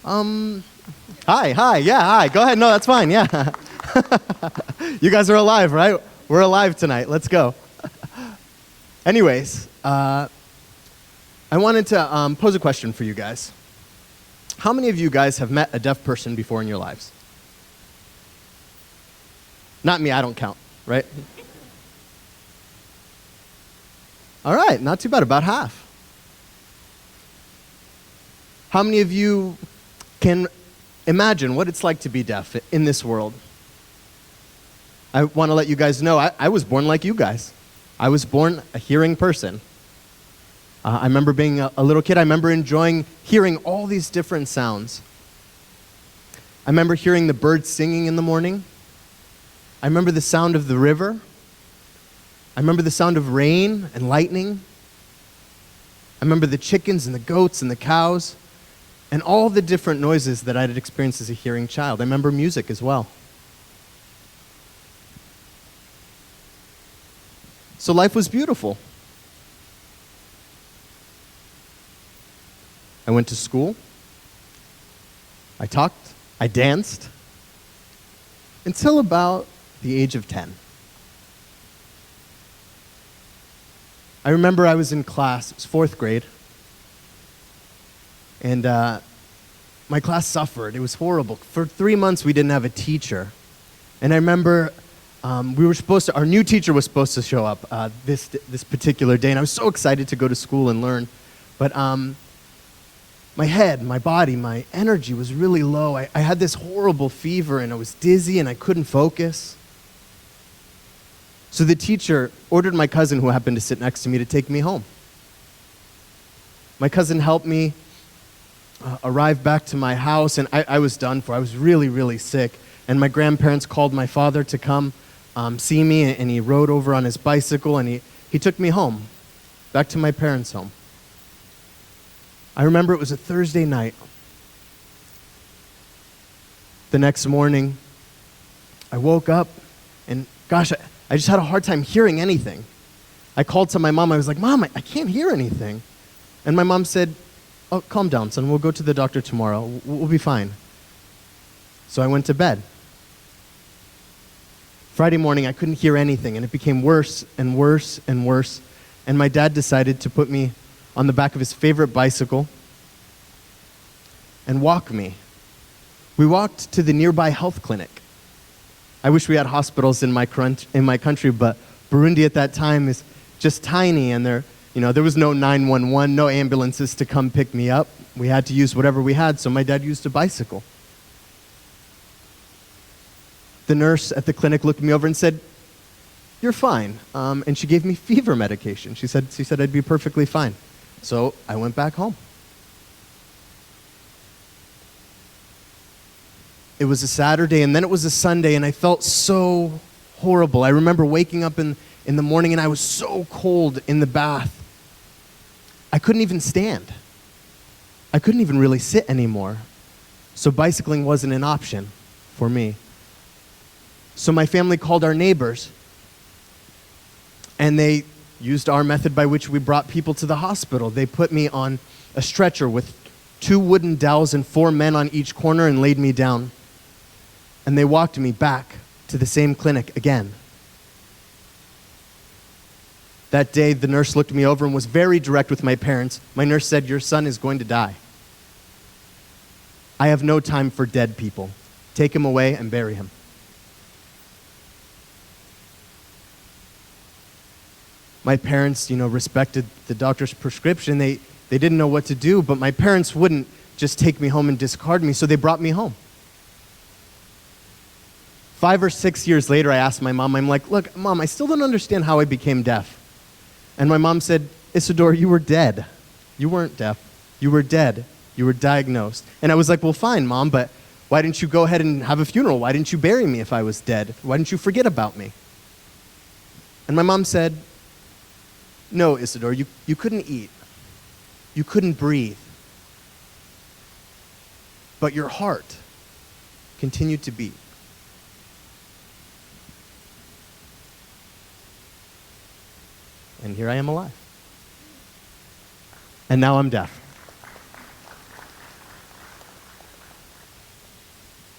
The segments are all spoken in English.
Hi, yeah, hi. Go ahead. No, that's fine, yeah. You guys are alive, right? We're alive tonight. Let's go. Anyways, I wanted to pose a question for you guys. How many of you guys have met a deaf person before in your lives? Not me, I don't count, right? All right, not too bad, about half. How many of you can imagine what it's like to be deaf in this world? I want to let you guys know, I was born like you guys. I was born a hearing person. I remember being a little kid, I remember enjoying hearing all these different sounds. I remember hearing the birds singing in the morning. I remember the sound of the river. I remember the sound of rain and lightning. I remember the chickens and the goats and the cows and all the different noises that I had experienced as a hearing child. I remember music as well. So life was beautiful. I went to school. I talked. I danced. Until about the age of 10. I remember I was in class, it was 4th grade, and my class suffered. It was horrible. For 3 months, we didn't have a teacher. And I remember our new teacher was supposed to show up this particular day, and I was so excited to go to school and learn. But my head, my body, my energy was really low. I had this horrible fever, and I was dizzy, and I couldn't focus. So the teacher ordered my cousin, who happened to sit next to me, to take me home. My cousin helped me arrive back to my house, and I was done for. I was really, really sick. And my grandparents called my father to come see me, and he rode over on his bicycle, and he took me home, back to my parents' home. I remember it was a Thursday night. The next morning, I woke up, and gosh, I just had a hard time hearing anything. I called to my mom. I was like, Mom, I can't hear anything. And my mom said, oh, calm down, son. We'll go to the doctor tomorrow. We'll be fine. So I went to bed. Friday morning, I couldn't hear anything, and it became worse and worse and worse. And my dad decided to put me on the back of his favorite bicycle and walk me. We walked to the nearby health clinic. I wish we had hospitals in my country, but Burundi at that time is just tiny, and there was no 911, no ambulances to come pick me up. We had to use whatever we had, so my dad used a bicycle. The nurse at the clinic looked me over and said, "You're fine," and she gave me fever medication. She said I'd be perfectly fine. So I went back home. It was a Saturday, and then it was a Sunday, and I felt so horrible. I remember waking up in the morning, and I was so cold in the bath. I couldn't even stand. I couldn't even really sit anymore. So bicycling wasn't an option for me. So my family called our neighbors, and they used our method by which we brought people to the hospital. They put me on a stretcher with 2 wooden dowels and 4 men on each corner and laid me down. And they walked me back to the same clinic again. That day, the nurse looked me over and was very direct with my parents. My nurse said, "Your son is going to die. I have no time for dead people. Take him away and bury him." My parents, respected the doctor's prescription. They didn't know what to do, but my parents wouldn't just take me home and discard me, so they brought me home. 5 or 6 years later, I asked my mom, I'm like, "Look, Mom, I still don't understand how I became deaf." And my mom said, "Isidore, you were dead. You weren't deaf. You were dead. You were diagnosed." And I was like, "Well, fine, Mom, but why didn't you go ahead and have a funeral? Why didn't you bury me if I was dead? Why didn't you forget about me?" And my mom said, "No, Isidore, you couldn't eat. You couldn't breathe. But your heart continued to beat. And here I am alive. And now I'm deaf."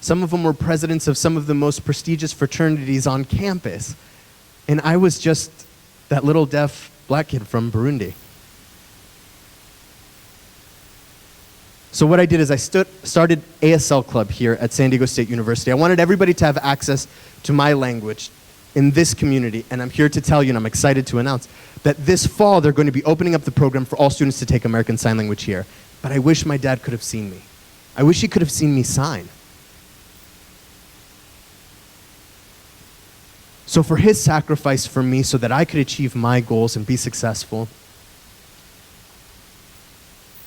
Some of them were presidents of some of the most prestigious fraternities on campus. And I was just that little deaf black kid from Burundi. So what I did is I started ASL Club here at San Diego State University. I wanted everybody to have access to my language in this community. And I'm here to tell you, and I'm excited to announce, that this fall they're going to be opening up the program for all students to take American Sign Language here. But I wish my dad could have seen me. I wish he could have seen me sign. So for his sacrifice for me so that I could achieve my goals and be successful,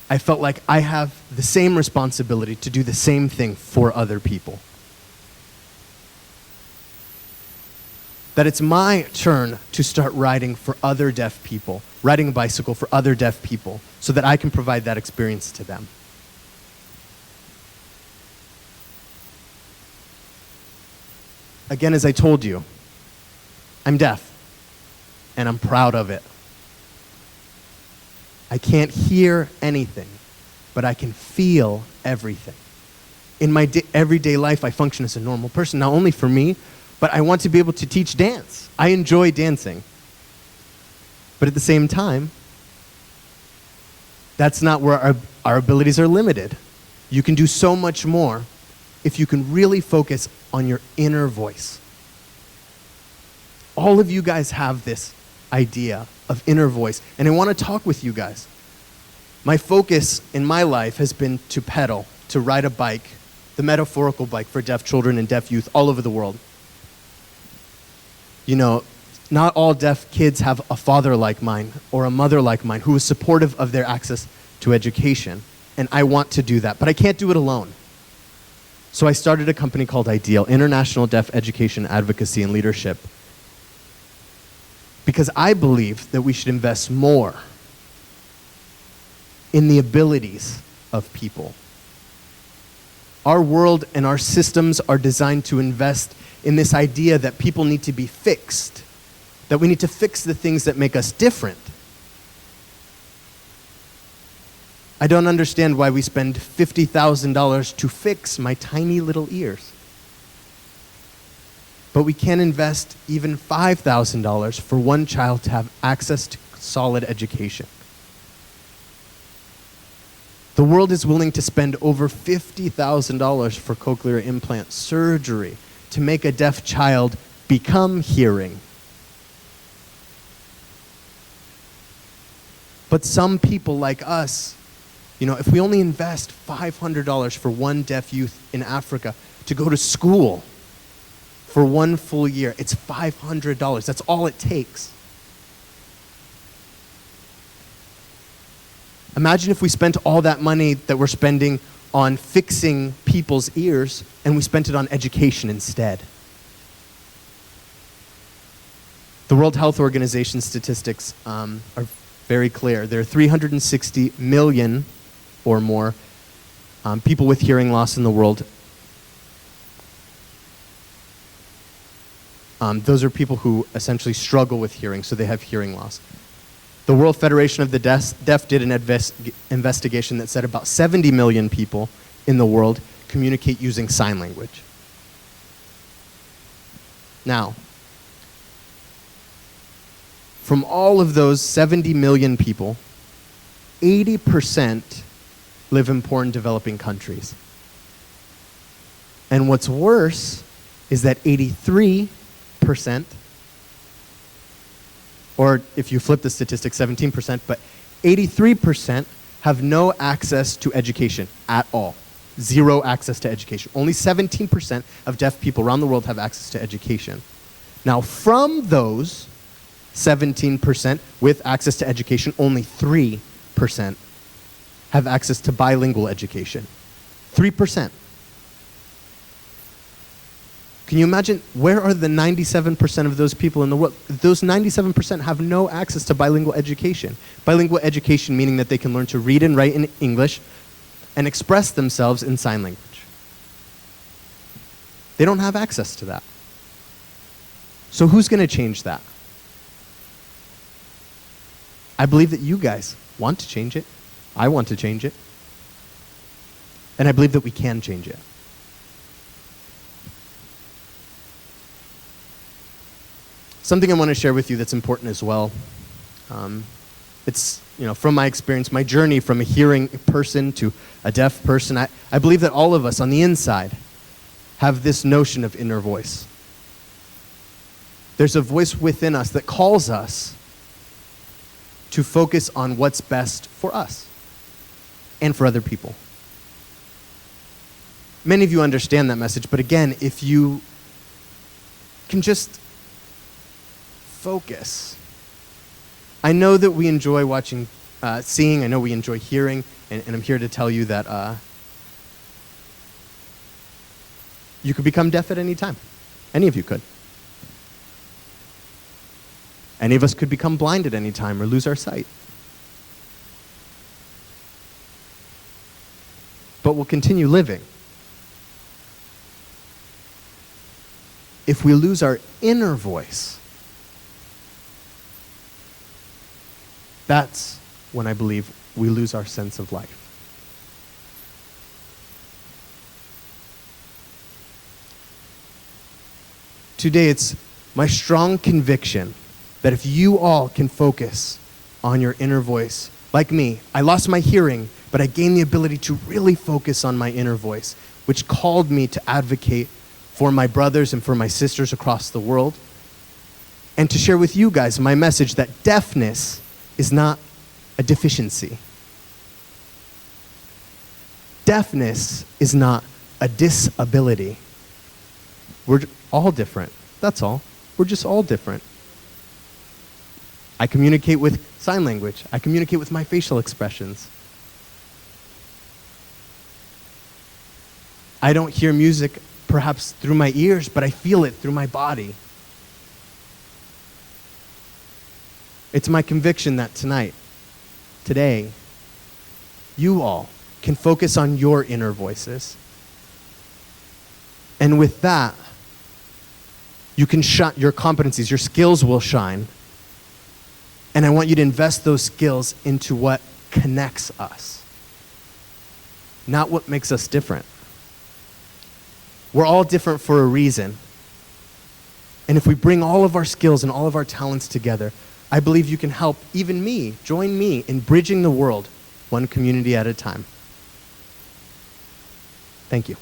I felt like I have the same responsibility to do the same thing for other people. That it's my turn to start riding for other deaf people, riding a bicycle for other deaf people, so that I can provide that experience to them. Again, as I told you, I'm deaf, and I'm proud of it. I can't hear anything, but I can feel everything. In my everyday life, I function as a normal person, not only for me, but I want to be able to teach dance. I enjoy dancing. But at the same time, that's not where our abilities are limited. You can do so much more if you can really focus on your inner voice. All of you guys have this idea of inner voice, and I want to talk with you guys. My focus in my life has been to pedal, to ride a bike, the metaphorical bike for deaf children and deaf youth all over the world. You know, not all deaf kids have a father like mine or a mother like mine who is supportive of their access to education, and I want to do that, but I can't do it alone. So I started a company called IDEAL, International Deaf Education Advocacy and Leadership, because I believe that we should invest more in the abilities of people. Our world and our systems are designed to invest in this idea that people need to be fixed, that we need to fix the things that make us different. I don't understand why we spend $50,000 to fix my tiny little ears. But we can invest even $5,000 for one child to have access to solid education. The world is willing to spend over $50,000 for cochlear implant surgery to make a deaf child become hearing. But some people like us, you know, if we only invest $500 for one deaf youth in Africa to go to school for one full year, it's $500. That's all it takes. Imagine if we spent all that money that we're spending on fixing people's ears and we spent it on education instead. The World Health Organization statistics are very clear. There are 360 million or more people with hearing loss in the world. Those are people who essentially struggle with hearing, so they have hearing loss. The World Federation of the Deaf did an investigation that said about 70 million people in the world communicate using sign language. Now, from all of those 70 million people, 80% live in poor and developing countries. And what's worse is that 83%, or if you flip the statistic, 17%, but 83% have no access to education at all. Zero access to education. Only 17% of deaf people around the world have access to education. Now, from those 17% with access to education, only 3% have access to bilingual education. 3%. Can you imagine, where are the 97% of those people in the world? Those 97% have no access to bilingual education. Bilingual education meaning that they can learn to read and write in English and express themselves in sign language. They don't have access to that. So who's going to change that? I believe that you guys want to change it. I want to change it. And I believe that we can change it. Something I want to share with you that's important as well. It's, from my experience, my journey from a hearing person to a deaf person, I believe that all of us on the inside have this notion of inner voice. There's a voice within us that calls us to focus on what's best for us and for other people. Many of you understand that message, but again, if you can just focus. I know that we enjoy seeing, I know we enjoy hearing, and I'm here to tell you that you could become deaf at any time. Any of you could. Any of us could become blind at any time or lose our sight. But we'll continue living. If we lose our inner voice, that's when I believe we lose our sense of life. Today, it's my strong conviction that if you all can focus on your inner voice, like me, I lost my hearing, but I gained the ability to really focus on my inner voice, which called me to advocate for my brothers and for my sisters across the world, and to share with you guys my message that deafness is not a deficiency. Deafness is not a disability. We're all different. That's all. We're just all different. I communicate with sign language. I communicate with my facial expressions. I don't hear music perhaps through my ears, but I feel it through my body. It's my conviction that today, you all can focus on your inner voices. And with that, you can shine your competencies, your skills will shine. And I want you to invest those skills into what connects us, not what makes us different. We're all different for a reason. And if we bring all of our skills and all of our talents together, I believe you can help even me, join me in bridging the world one community at a time. Thank you.